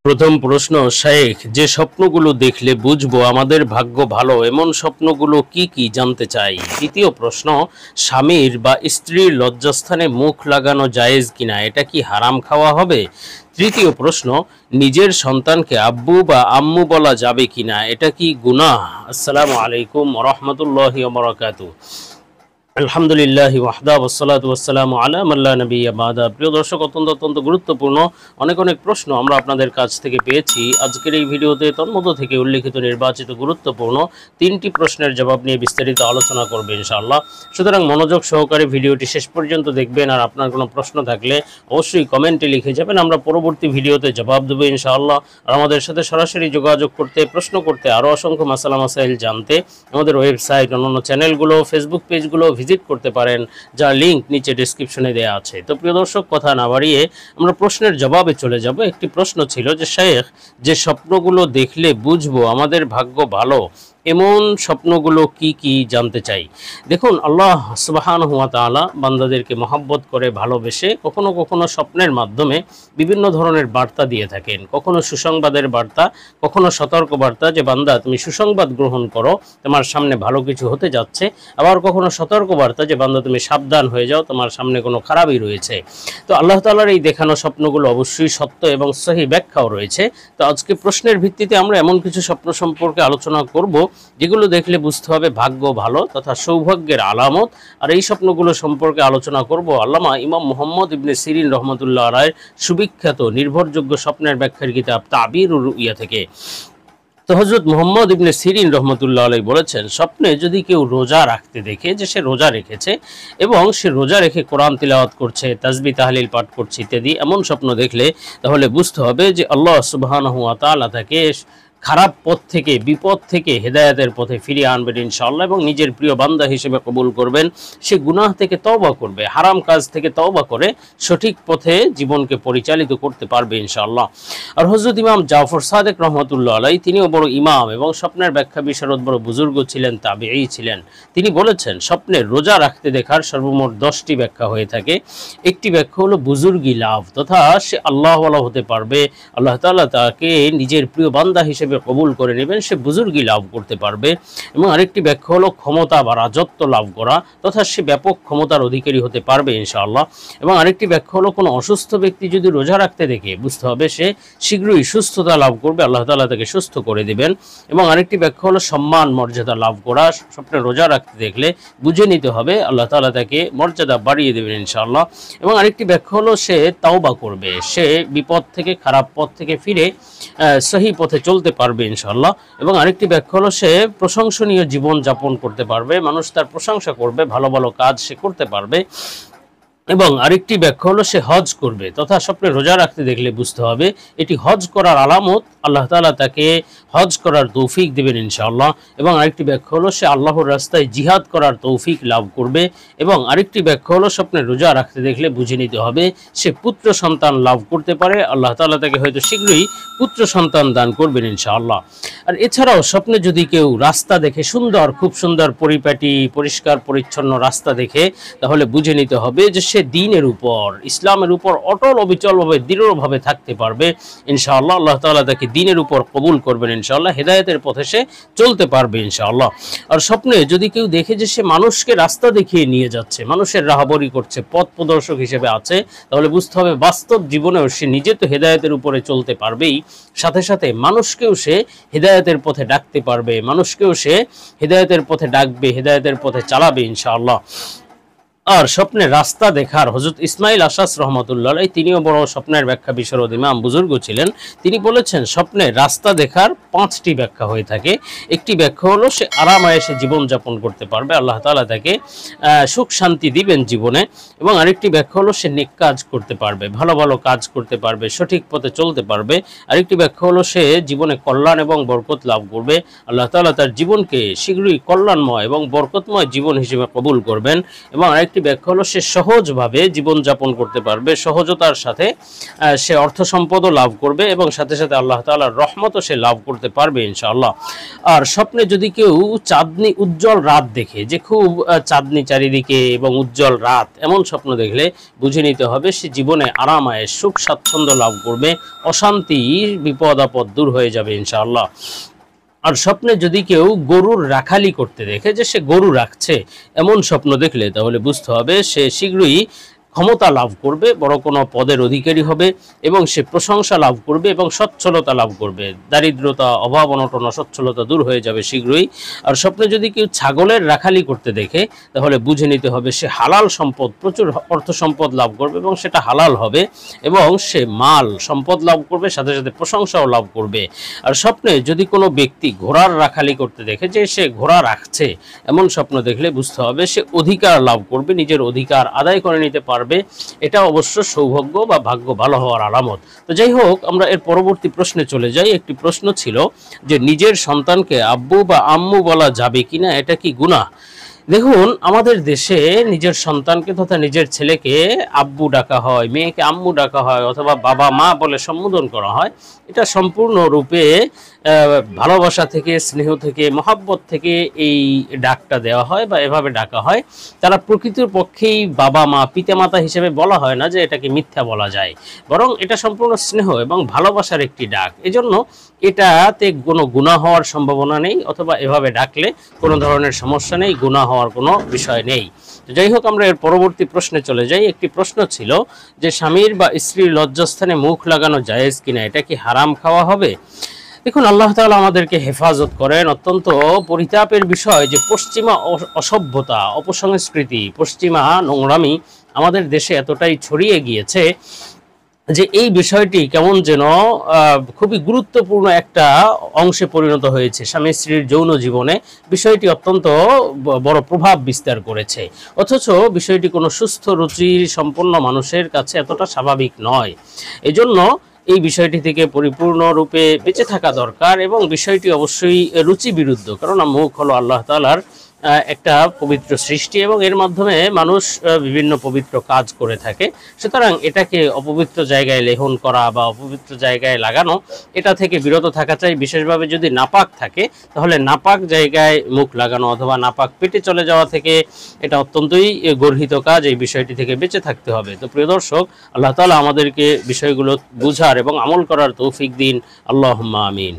প্রথম প্রশ্ন, শেখ, যে স্বপ্নগুলো দেখলে বুঝবো আমাদের ভাগ্য ভালো এমন স্বপ্নগুলো কি কি জানতে চাই। দ্বিতীয় প্রশ্ন, স্বামীর বা স্ত্রীর লজ্জাস্থানে মুখ লাগানো জায়েজ কিনা, এটা কি হারাম খাওয়া হবে। তৃতীয় প্রশ্ন, নিজের সন্তানকে আব্বু বা আম্মু বলা যাবে কিনা, এটা কি গুনাহ। আসসালামু আলাইকুম ওয়া রাহমাতুল্লাহি ওয়া বারাকাতুহু। আলহামদুলিল্লাহ ওয়াহদা ওয়াসসালাতু ওয়াসসালামু আলা মান লা নাবিয়্যা বা'দা। প্রিয় দর্শক, অত্যন্ত গুরুত্বপূর্ণ অনেক প্রশ্ন আমরা আপনাদের কাছ থেকে পেয়েছি। আজকের এই ভিডিওতে তন্মধ্য থেকে উল্লেখিত নির্বাচিত গুরুত্বপূর্ণ 3টি প্রশ্নের জবাব নিয়ে বিস্তারিত আলোচনা করবে ইনশাআল্লাহ। সুতরাং মনোযোগ সহকারে ভিডিওটি শেষ পর্যন্ত দেখবেন। আর আপনার কোনো প্রশ্ন থাকলে অবশ্যই কমেন্টে লিখে যাবেন, আমরা পরবর্তী ভিডিওতে জবাব দেবো ইনশাআল্লাহ। আর আমাদের সাথে সরাসরি যোগাযোগ করতে, প্রশ্ন করতে, আরও অসংখ্য মাসালা মাসাইল জানতে আমাদের ওয়েবসাইট, অন্যান্য চ্যানেলগুলো, ফেসবুক পেজগুলো ভিজিট করতে পারেন, যার লিংক নিচে ডেসক্রিপশনে দেওয়া আছে। তো প্রিয় দর্শক, কথা না বাড়িয়ে আমরা প্রশ্নের জবাবে চলে যাব। একটি প্রশ্ন ছিল যে, শেখ, যে স্বপ্নগুলো দেখলে বুঝবো আমাদের ভাগ্য ভালো এমন স্বপ্নগুলো কি কি জানতে চাই। দেখুন, আল্লাহ সুবহানাহু ওয়া তাআলা বান্দাদেরকে মহব্বত করে ভালোবেসে কখনো কখনো স্বপ্নের মাধ্যমে বিভিন্ন ধরনের বার্তা দিয়ে থাকেন। কখনো সুসংবাদের বার্তা, কখনো সতর্ক বার্তা যে বান্দা তুমি সুসংবাদ গ্রহণ করো, তোমার সামনে ভালো কিছু হতে যাচ্ছে। আবার কখনো সতর্ক বার্তা যে বান্দা তুমি সাবধান হয়ে যাও, তোমার সামনে কোনো খারাপই রয়েছে। তো আল্লাহ তাআলার এই দেখানো স্বপ্নগুলো অবশ্যই সত্য এবং সহি ব্যাখ্যাও রয়েছে। তো আজকে প্রশ্নের ভিত্তিতে আমরা এমন কিছু স্বপ্ন সম্পর্কে আলোচনা করব যেগুলো দেখলে বুঝতে হবে ভাগ্য ভালো তথা সৌভাগ্যের আলামত। আর এই স্বপ্নগুলো সম্পর্কে আলোচনা করব আল্লামা ইমাম মুহাম্মদ ইবনে সিরিন রহমতুল্লাহ আলাইহির সুবিখ্যাত নির্ভরযোগ্য স্বপ্নের ব্যাখ্যার কিতাব তাবিরুর রুইয়া থেকে। তো হযরত মুহাম্মদ ইবনে সিরিন রহমতুল্লাহ আলাইহি বলেছেন, স্বপ্নে যদি কেউ রোজা রাখতে দেখে যে সে রোজা রেখেছে এবং সে রোজা রেখে কোরআন তিলাওয়াত করছে, তাসবিহ তাহলিল পাঠ করছে ইত্যাদি এমন স্বপ্ন দেখলে তাহলে বুঝতে হবে যে আল্লাহ সুবহানাহু ওয়া তাআলা তাকে খারাপ পথ থেকে, বিপদ থেকে হেদায়েতের পথে ফিরিয়ে আনবেন ইনশাআল্লাহ এবং নিজের প্রিয় বান্দা হিসেবে কবুল করবেন। সে গুনাহ থেকে তওবা করবে, হারাম কাজ থেকে তওবা করে সঠিক পথে জীবনকে পরিচালিত করতে পারবে ইনশাআল্লাহ। আর হযরত ইমাম জাফর সাদেক রহমতুল্লাহ আলাইহি, তিনিও বড় ইমাম এবং স্বপ্নের ব্যাখ্যা বিশারদ, বড় বুজুর্গ ছিলেন, তাবেঈ ছিলেন। তিনি বলেছেন, স্বপ্নে রোজা রাখতে দেখার সর্বমোট 10টি ব্যাখ্যা হয়ে থাকে। একটি ব্যাখ্যা হলো বুজুর্গি লাভ, তথা সে আল্লাহওয়ালা হতে পারবে, আল্লাহ তাআলা তাকে নিজের প্রিয় বান্দা হিসেবে কবুল করে নেবেন, সে বুজুর্গি লাভ করতে পারবে। এবং আরেকটি ব্যাখ্যা হলো ক্ষমতা বা রাজত্ব লাভ করা, তথা সে ব্যাপক ক্ষমতার অধিকারী হতে পারবে ইনশাআল্লাহ। এবং আরেকটি ব্যাখ্যা হলো কোনো অসুস্থ ব্যক্তি যদি রোজা রাখতে দেখে বুঝতে হবে সে শীঘ্রই সুস্থতা লাভ করবে, আল্লাহ তাআলা তাকে সুস্থ করে দেবেন। এবং আরেকটি ব্যাখ্যা হলো সম্মান মর্যাদা লাভ করা, স্বপ্নে রোজা রাখতে দেখলে বুঝে নিতে হবে আল্লাহ তাআলা তাকে মর্যাদা বাড়িয়ে দেবেন ইনশাআল্লাহ। এবং আরেকটি ব্যাখ্যা হলো সে তাওবা করবে, সে বিপদ থেকে, খারাপ পথ থেকে ফিরে সহি পথে চলতে পারবে ইনশাআল্লাহ। এবং আরেকটি ব্যাখ্যা হলো সে প্রশংসনীয় জীবন যাপন করতে পারবে, মানুষ তার প্রশংসা করবে, ভালো ভালো কাজ সে করতে পারবে। এবং আরেকটি ব্যাখ্যা হলো সে হজ করবে, তথা স্বপ্নে রোজা রাখতে দেখলে বুঝতে হবে এটি হজ করার আলামত, আল্লাহ তাআলা তাকে হজ করার তৌফিক দেবেন ইনশাআল্লাহ। এবং আরেকটি ব্যাখ্যা হলো সে আল্লাহর রাস্তায় জিহাদ করার তৌফিক লাভ করবে। এবং আরেকটি ব্যাখ্যা হলো স্বপ্নে রোজা রাখতে দেখলে বুঝে নিতে হবে সে পুত্র সন্তান লাভ করতে পারে, আল্লাহ তাআলা তাকে হয়তো শীঘ্রই পুত্র সন্তান দান করবেন ইনশাআল্লাহ। আর এছাড়াও স্বপ্নে যদি কেউ রাস্তা দেখে, সুন্দর, খুব সুন্দর পরিপাটি পরিষ্কার পরিচ্ছন্ন রাস্তা দেখে, তাহলে বুঝে নিতে হবে যে সে দ্বীনের উপর, ইসলামের উপর অটল অবিচলভাবে দৃঢ়ভাবে থাকতে পারবে ইনশাআল্লাহ। আল্লাহ তাআলা তাকে দ্বীনের উপর কবুল করবেন ইনশাআল্লাহ, হেদায়েতের পথে সে চলতে পারবে ইনশাআল্লাহ। আর স্বপ্নে যদি কেউ দেখে যে সে মানুষকে রাস্তা দেখিয়ে নিয়ে যাচ্ছে, মানুষের রাহবরি করছে, পথ প্রদর্শক হিসেবে আছে, তাহলে বুঝতে হবে বাস্তব জীবনেও সে নিজে তো হেদায়েতের উপরে চলতে পারবেই, সাথে সাথে মানুষকেও সে হেদায়েতের পথে ডাকতে পারবে, মানুষকেও সে হেদায়েতের পথে ডাকবে, হেদায়েতের পথে চালাবে ইনশাআল্লাহ। আর স্বপ্নে রাস্তা দেখার হযরত ইসমাইল আশাস রহমতুল্লাহ আলাইহি, তিনিও বড় স্বপ্নের ব্যাখ্যা বিশারদ ইমাম বুজুর্গ ছিলেন। তিনি বলেছেন, স্বপ্নে রাস্তা দেখার 5টি ব্যাখ্যা হয়ে থাকে। একটি ব্যাখ্যা হলো সে আরাম-আয়েশে জীবনযাপন করতে পারবে, আল্লাহ তাআলা তাকে সুখ শান্তি দিবেন জীবনে। এবং আরেকটি ব্যাখ্যা হলো সে নেক কাজ করতে পারবে, ভালো ভালো কাজ করতে পারবে, সঠিক পথে চলতে পারবে। আরেকটি ব্যাখ্যা হলো সে জীবনে কল্যাণ এবং বরকত লাভ করবে, আল্লাহ তাআলা তার জীবনকে শীঘ্রই কল্যাণময় এবং বরকতময় জীবন হিসেবে কবুল করবেন। এবং আরেকটি একটি ব্যাখ্যা হলো সে সহজভাবে জীবনযাপন করতে পারবে, সহজতার সাথে সে অর্থ সম্পদও লাভ করবে এবং সাথে সাথে আল্লাহ তাআলার রহমতও সে লাভ করতে পারবে ইনশাআল্লাহ। আর স্বপ্নে যদি কেউ চাঁদনি উজ্জ্বল রাত দেখে, যে খুব চাঁদনি চারিদিকে এবং উজ্জ্বল রাত, এমন স্বপ্ন দেখলে বুঝে নিতে হবে সে জীবনে আরাম আয়েশ সুখ স্বাচ্ছন্দ্য লাভ করবে, অশান্তি বিপদ আপদ দূর হয়ে যাবে ইনশাআল্লাহ। আর স্বপ্নে যদি কেউ গরুর রাখালি করতে দেখে, যে সে গরু রাখছে, এমন স্বপ্ন দেখলে তাহলে বুঝতে হবে সে শীঘ্রই ক্ষমতা লাভ করবে, বড় কোনো পদের অধিকারী হবে এবং সে প্রশংসা লাভ করবে এবং সচ্ছলতা লাভ করবে, দারিদ্রতা অভাব অনটন অসচ্ছলতা দূর হয়ে যাবে শীঘ্রই। আর স্বপ্নে যদি কেউ ছাগলের রাখালি করতে দেখে তাহলে বুঝে নিতে হবে সে হালাল সম্পদ, প্রচুর অর্থ সম্পদ লাভ করবে এবং সেটা হালাল হবে এবং সে মাল সম্পদ লাভ করবে, সাথে সাথে প্রশংসাও লাভ করবে। আর স্বপ্নে যদি কোনো ব্যক্তি ঘোড়ার রাখালি করতে দেখে, যে সে ঘোড়া রাখছে, এমন স্বপ্ন দেখলে বুঝতে হবে সে অধিকার লাভ করবে, নিজের অধিকার আদায় করে নিতে পারবে। এটা অবশ্য সৌভাগ্য বা ভাগ্য ভালো হওয়ার আলামত। তো যাই হোক, আমরা এর পরবর্তী প্রশ্নে চলে যাই। একটি প্রশ্ন ছিল যে নিজের সন্তানকে আব্বু বা আম্মু বলা যাবে কিনা, এটা কি গুনাহ? দেখুন, আমাদের দেশে নিজের সন্তানকে তথা নিজের ছেলেকে আব্বু ডাকা হয়, মেয়েকে আম্মু ডাকা হয়, অথবা বাবা মা বলে সম্বোধন করা হয়। এটা সম্পূর্ণরূপে ভালোবাসা থেকে, স্নেহ থেকে, মহাব্বত থেকে এই ডাকটা দেওয়া হয় বা এভাবে ডাকা হয়। তারা প্রকৃতপক্ষেই বাবা মা পিতামাতা হিসেবে বলা হয় না, যে এটাকে মিথ্যা বলা যায়, বরং এটা সম্পূর্ণ স্নেহ এবং ভালোবাসার একটি ডাক। এজন্য এটাতে কোনো গুনাহ হওয়ার সম্ভাবনা নেই, অথবা এভাবে ডাকলে কোনো ধরনের সমস্যা নেই, গুনাহ হওয়ার কোনো বিষয় নেই। যাই হোক, আমরা এর পরবর্তী প্রশ্নে চলে যাই। একটি প্রশ্ন ছিল যে স্বামীর বা স্ত্রীর লজ্জাস্থানে মুখ লাগানো জায়েজ কিনা, এটা কি হারাম খাওয়া হবে? দেখুন, আল্লাহ তাআলা আমাদেরকে হেফাজত করেন। অত্যন্ত পরিতাপের বিষয় যে পশ্চিমা অসভ্যতা, অপসংস্কৃতি, পশ্চিমা নোংরামি আমাদের দেশে এতটাই ছড়িয়ে গিয়েছে যে এই বিষয়টি কেমন যেন খুবই গুরুত্বপূর্ণ একটা অংশে পরিণত হয়েছে স্বামী স্ত্রীর যৌন জীবনে। বিষয়টি অত্যন্ত বড় প্রভাব বিস্তার করেছে, অথচ বিষয়টি কোনো সুস্থ রুচি সম্পন্ন মানুষের কাছে এতটা স্বাভাবিক নয়। এজন্য এই বিষয়টি থেকে পরিপূর্ণরূপে বেঁচে থাকা দরকার এবং বিষয়টি অবশ্যই রুচি বিরুদ্ধ, কারণ মুখ হলো আল্লাহ তাআলার একটা পবিত্র সৃষ্টি এবং এর মাধ্যমে মানুষ বিভিন্ন পবিত্র কাজ করে থাকে। সুতরাং এটাকে অপবিত্র জায়গায় লেহন করা বা অপবিত্র জায়গায় লাগানো, এটা থেকে বিরত থাকা চাই। বিশেষভাবে যদি নাপাক থাকে তাহলে নাপাক জায়গায় মুখ লাগানো অথবা নাপাক পেটে চলে যাওয়া থেকে এটা অত্যন্তই গর্হিত কাজ, এই বিষয়টি থেকে বেঁচে থাকতে হবে। তো প্রিয় দর্শক, আল্লাহ তাআলা আমাদেরকে বিষয়গুলো বুঝার এবং আমল করার তৌফিক দিন। আল্লাহুম্মা আমিন।